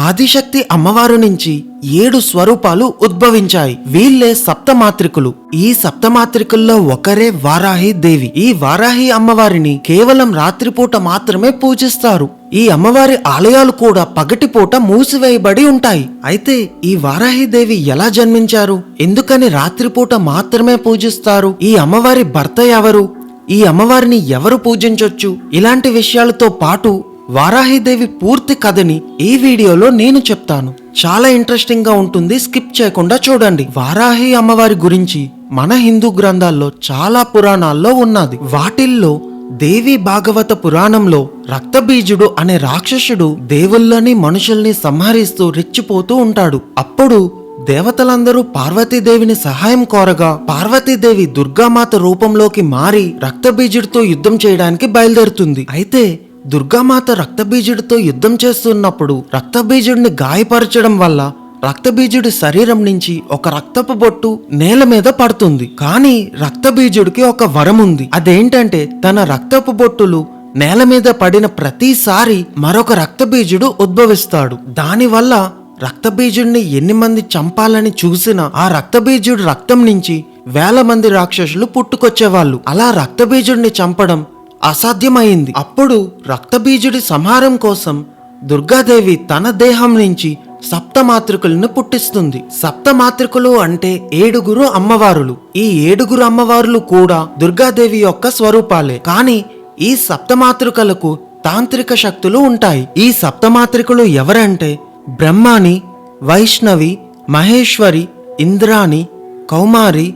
ఆదిశక్తి అమ్మవారు నుంచి 7 స్వరూపాలు ఉద్భవించాయి. వీళ్ళే సప్తమాత్రికులు. ఈ సప్తమాత్రికుల్లో ఒకరే వారాహి దేవి. ఈ వారాహి అమ్మవారిని కేవలం రాత్రిపూట మాత్రమే పూజిస్తారు. ఈ అమ్మవారి ఆలయాలు కూడా పగటిపూట మూసివేయబడి ఉంటాయి. అయితే ఈ వారాహి దేవి ఎలా జన్మించారు, ఎందుకని రాత్రిపూట మాత్రమే పూజిస్తారు, ఈ అమ్మవారి భర్త ఎవరు, ఈ అమ్మవారిని ఎవరు పూజించొచ్చు, ఇలాంటి విషయాలతో పాటు వారాహిదేవి పూర్తి కథని ఈ వీడియోలో నేను చెప్తాను. చాలా ఇంట్రెస్టింగ్ గా ఉంటుంది, స్కిప్ చేయకుండా చూడండి. వారాహి అమ్మవారి గురించి మన హిందూ గ్రంథాల్లో చాలా పురాణాల్లో ఉన్నది. వాటిల్లో దేవి భాగవత పురాణంలో రక్తబీజుడు అనే రాక్షసుడు దేవుళ్ళని మనుషుల్ని సంహరిస్తూ రెచ్చిపోతూ ఉంటాడు. అప్పుడు దేవతలందరూ పార్వతీదేవిని సహాయం కోరగా పార్వతీదేవి దుర్గామాత రూపంలోకి మారి రక్తబీజుడితో యుద్ధం చేయడానికి బయలుదేరుతుంది. అయితే దుర్గామాత రక్తబీజుడితో యుద్ధం చేస్తున్నప్పుడు రక్తబీజుడిని గాయపరచడం వల్ల రక్తబీజుడి శరీరం నుంచి ఒక రక్తపు బొట్టు నేల మీద పడుతుంది. కానీ రక్తబీజుడికి ఒక వరం ఉంది. అదేంటంటే తన రక్తపు బొట్టులు నేల మీద పడిన ప్రతిసారి మరొక రక్తబీజుడు ఉద్భవిస్తాడు. దానివల్ల రక్తబీజుడిని ఎన్ని మంది చంపాలని చూసినా ఆ రక్తబీజుడి రక్తం నుంచి వేల మంది రాక్షసులు పుట్టుకొచ్చేవాళ్ళు. అలా రక్తబీజుడిని చంపడం అసాధ్యమైంది. అప్పుడు రక్తబీజుడి సంహారం కోసం దుర్గాదేవి తన దేహం నుంచి సప్తమాతృకులను పుట్టిస్తుంది. సప్తమాతృకులు అంటే 7 అమ్మవారులు. ఈ 7 అమ్మవారులు కూడా దుర్గాదేవి యొక్క స్వరూపాలే. కానీ ఈ సప్తమాతృకలకు తాంత్రిక శక్తులు ఉంటాయి. ఈ సప్తమాతృకులు ఎవరంటే బ్రహ్మాని, వైష్ణవి, మహేశ్వరి, ఇంద్రాణి, కౌమారి,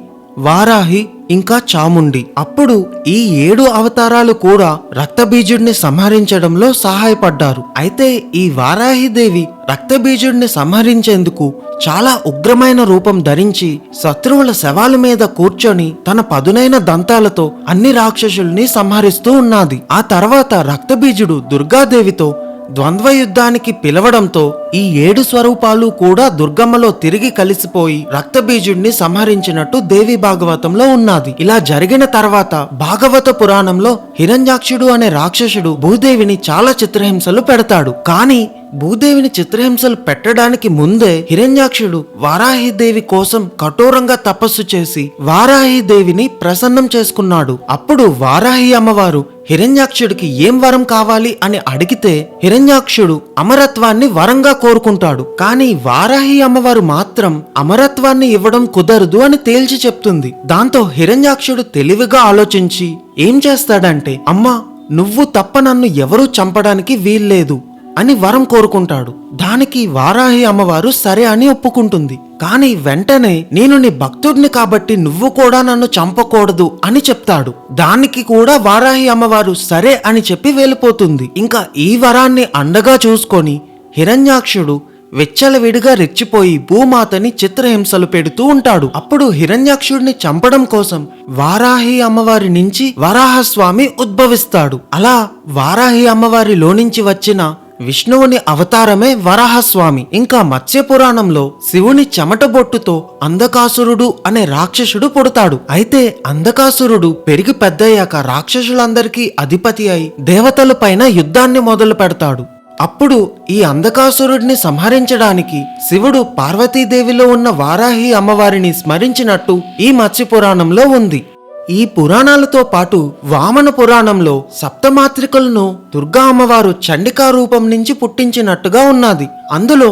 వారాహి, ఇంకా చాముండి. అప్పుడు ఈ 7 అవతారాలు కూడా రక్తబీజుడిని సంహరించడంలో సహాయపడ్డారు. అయితే ఈ వారాహిదేవి రక్తబీజుడిని సంహరించేందుకు చాలా ఉగ్రమైన రూపం ధరించి శత్రువుల శవాల మీద కూర్చొని తన పదునైన దంతాలతో అన్ని రాక్షసుల్ని సంహరిస్తూ ఉన్నది. ఆ తర్వాత రక్తబీజుడు దుర్గాదేవితో ద్వంద్వ యుద్ధానికి పిలవడంతో ఈ 7 స్వరూపాలు కూడా దుర్గమ్మలో తిరిగి కలిసిపోయి రక్తబీజుడిని సంహరించినట్టు దేవి భాగవతంలో ఉన్నది. ఇలా జరిగిన తర్వాత భాగవత పురాణంలో హిరణ్యాక్షుడు అనే రాక్షసుడు భూదేవిని చాలా చిత్రహింసలు పెడతాడు. కానీ భూదేవిని చిత్రహింసలు పెట్టడానికి ముందే హిరణ్యాక్షుడు వారాహిదేవి కోసం కఠోరంగా తపస్సు చేసి వారాహిదేవిని ప్రసన్నం చేసుకున్నాడు. అప్పుడు వారాహి అమ్మవారు హిరణ్యాక్షుడికి ఏం వరం కావాలి అని అడిగితే హిరణ్యాక్షుడు అమరత్వాన్ని వరంగా కోరుకుంటాడు. కానీ వారాహి అమ్మవారు మాత్రం అమరత్వాన్ని ఇవ్వడం కుదరదు అని తేల్చి చెప్తుంది. దాంతో హిరణ్యాక్షుడు తెలివిగా ఆలోచించి ఏం చేస్తాడంటే, అమ్మా నువ్వు తప్ప నన్ను ఎవరూ చంపడానికి వీల్లేదు అని వరం కోరుకుంటాడు. దానికి వారాహి అమ్మవారు సరే అని ఒప్పుకుంటుంది. కానీ వెంటనే నేను నీ భక్తుడిని కాబట్టి నువ్వు కూడా నన్ను చంపకూడదు అని చెప్తాడు. దానికి కూడా వారాహి అమ్మవారు సరే అని చెప్పి వెళ్ళిపోతుంది. ఇంకా ఈ వరాన్ని అండగా చూసుకొని హిరణ్యాక్షుడు వెచ్చలవిడిగా రెచ్చిపోయి భూమాతని చిత్రహింసలు పెడుతూ ఉంటాడు. అప్పుడు హిరణ్యాక్షుడిని చంపడం కోసం వారాహి అమ్మవారి నుంచి వరాహస్వామి ఉద్భవిస్తాడు. అలా వారాహి అమ్మవారిలో నుంచి వచ్చిన విష్ణువుని అవతారమే వరాహస్వామి. ఇంకా మత్స్య పురాణంలో శివుని చెమటబొట్టుతో అంధకాసురుడు అనే రాక్షసుడు పుడతాడు. అయితే అంధకాసురుడు పెరిగి పెద్దయ్యాక రాక్షసులందరికీ అధిపతి అయి దేవతల పైన యుద్ధాన్ని మొదలు పెడతాడు. అప్పుడు ఈ అంధకాసురుడిని సంహరించడానికి శివుడు పార్వతీదేవిలో ఉన్న వారాహి అమ్మవారిని స్మరించినట్టు ఈ మత్స్య పురాణంలో ఉంది. ఈ పురాణాలతో పాటు వామన పురాణంలో సప్తమాత్రికలను దుర్గా అమ్మవారు చండికా రూపం నుంచి పుట్టించినట్టుగా ఉన్నది. అందులో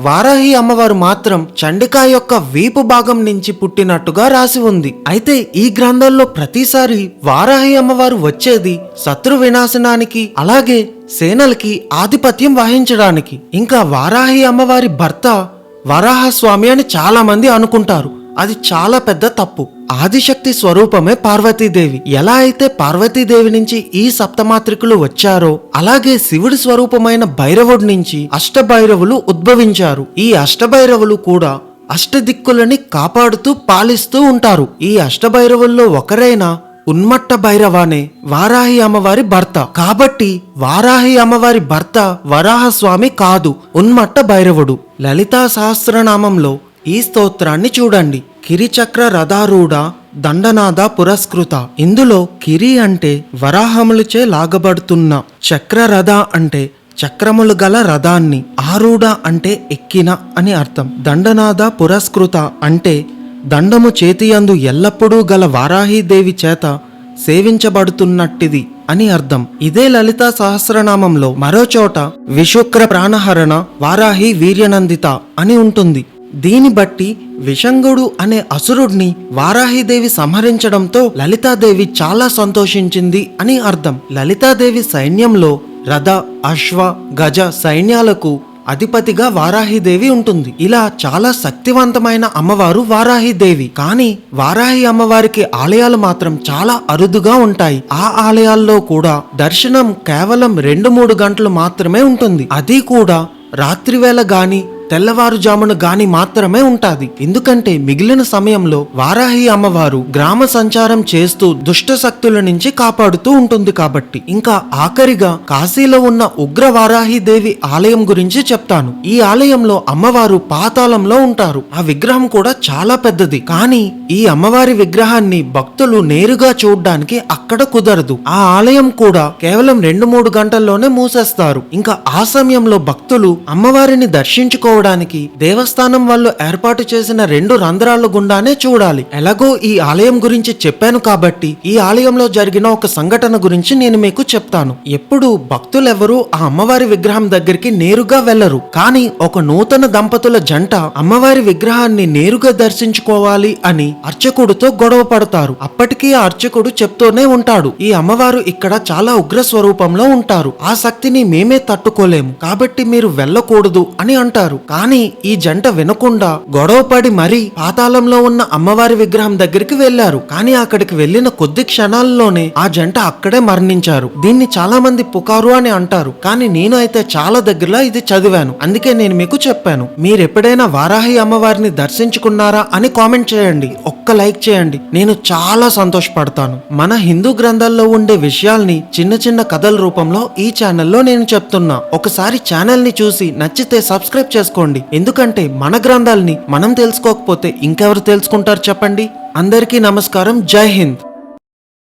వారాహి అమ్మవారు మాత్రం చండికా యొక్క వీపు భాగం నుంచి పుట్టినట్టుగా రాసి ఉంది. అయితే ఈ గ్రంథాల్లో ప్రతిసారి వారాహి అమ్మవారు వచ్చేది శత్రు వినాశనానికి, అలాగే సేనలకి ఆధిపత్యం వహించడానికి. ఇంకా వారాహి అమ్మవారి భర్త వరాహస్వామి అని చాలా మంది అనుకుంటారు. అది చాలా పెద్ద తప్పు. ఆదిశక్తి స్వరూపమే పార్వతీదేవి. ఎలా అయితే పార్వతీదేవి నుంచి ఈ సప్తమాత్రికులు వచ్చారో అలాగే శివుడి స్వరూపమైన భైరవుడి నుంచి అష్టభైరవులు ఉద్భవించారు. ఈ అష్టభైరవులు కూడా అష్టదిక్కులని కాపాడుతూ పాలిస్తూ ఉంటారు. ఈ అష్టభైరవుల్లో ఒకరైన ఉన్మట్ట భైరవానే వారాహి అమ్మవారి భర్త. కాబట్టి వారాహి అమ్మవారి భర్త వరాహస్వామి కాదు, ఉన్మట్ట భైరవుడు. లలితా సహస్రనామంలో ఈ స్తోత్రాన్ని చూడండి. కిరిచక్ర రథారూఢ దండనాద పురస్కృత. ఇందులో కిరి అంటే వరాహములచే లాగబడుతున్న, చక్రరథ అంటే చక్రములు గల రథాన్ని. ఆరూఢ అంటే ఎక్కిన అని అర్థం. దండనాద పురస్కృత అంటే దండము చేతియందు ఎల్లప్పుడూ గల వారాహీదేవి చేత సేవించబడుతున్నట్టిది అని అర్థం. ఇదే లలితా సహస్రనామంలో మరో చోట విశుక్ర ప్రాణహరణ వారాహి వీర్యనందిత అని ఉంటుంది. దీని బట్టి విషంగుడు అనే అసురుడిని వారాహిదేవి సంహరించడంతో లలితాదేవి చాలా సంతోషించింది అని అర్థం. లలితాదేవి సైన్యంలో రథ, అశ్వ, గజ సైన్యాలకు అధిపతిగా వారాహిదేవి ఉంటుంది. ఇలా చాలా శక్తివంతమైన అమ్మవారు వారాహిదేవి. కానీ వారాహి అమ్మవారికి ఆలయాలు మాత్రం చాలా అరుదుగా ఉంటాయి. ఆ ఆలయాల్లో కూడా దర్శనం కేవలం 2-3 గంటలు మాత్రమే ఉంటుంది. అది కూడా రాత్రివేళ గాని తెల్లవారుజామున గాని మాత్రమే ఉంటాది. ఎందుకంటే మిగిలిన సమయంలో వారాహి అమ్మవారు గ్రామ సంచారం చేస్తూ దుష్ట శక్తుల నుంచి కాపాడుతూ ఉంటుంది కాబట్టి. ఇంకా ఆఖరిగా కాశీలో ఉన్న ఉగ్ర వారాహి దేవి ఆలయం గురించి చెప్తాను. ఈ ఆలయంలో అమ్మవారు పాతాళంలో ఉంటారు. ఆ విగ్రహం కూడా చాలా పెద్దది. కానీ ఈ అమ్మవారి విగ్రహాన్ని భక్తులు నేరుగా చూడ్డానికి అక్కడ కుదరదు. ఆ ఆలయం కూడా కేవలం 2-3 గంటల్లోనే మూసేస్తారు. ఇంకా ఆ సమయంలో భక్తులు అమ్మవారిని దర్శించుకో దేవస్థానం వాళ్ళు ఏర్పాటు చేసిన 2 రంధ్రాల గుండానే చూడాలి. ఎలాగో ఈ ఆలయం గురించి చెప్పాను కాబట్టి ఈ ఆలయంలో జరిగిన ఒక సంఘటన గురించి నేను మీకు చెప్తాను. ఎప్పుడు భక్తులెవరూ ఆ అమ్మవారి విగ్రహం దగ్గరికి నేరుగా వెళ్లరు. కానీ ఒక నూతన దంపతుల జంట అమ్మవారి విగ్రహాన్ని నేరుగా దర్శించుకోవాలి అని అర్చకుడితో గొడవ పడతారు. అప్పటికీ ఆ అర్చకుడు చెప్తూనే ఉంటాడు, ఈ అమ్మవారు ఇక్కడ చాలా ఉగ్ర స్వరూపంలో ఉంటారు, ఆ శక్తిని మేమే తట్టుకోలేము, కాబట్టి మీరు వెళ్ళకూడదు అని అంటారు. కానీ ఈ జంట వినకుండా గొడవపడి మరీ పాతాళంలో ఉన్న అమ్మవారి విగ్రహం దగ్గరికి వెళ్లారు. కానీ అక్కడికి వెళ్లిన కొద్ది క్షణాల్లోనే ఆ జంట అక్కడే మరణించారు. దీన్ని చాలా మంది పుకారు అని అంటారు. కానీ నేను అయితే చాలా దగ్గరలో ఇది చదివాను. అందుకే నేను మీకు చెప్పాను. మీరెప్పుడైనా వారాహి అమ్మవారిని దర్శించుకున్నారా అని కామెంట్ చేయండి. ఒక్క లైక్ చేయండి, నేను చాలా సంతోషపడతాను. మన హిందూ గ్రంథాల్లో ఉండే విషయాల్ని చిన్న చిన్న కథల రూపంలో ఈ ఛానల్లో నేను చెప్తున్నా. ఒకసారి ఛానల్ ని చూసి నచ్చితే సబ్స్క్రైబ్ చేసుకోండి. ఎందుకంటే మన గ్రంథాలని మనం తెలుసుకోకపోతే ఇంకెవరు తెలుసుకుంటారు చెప్పండి. అందరికీ నమస్కారం. జై హింద్.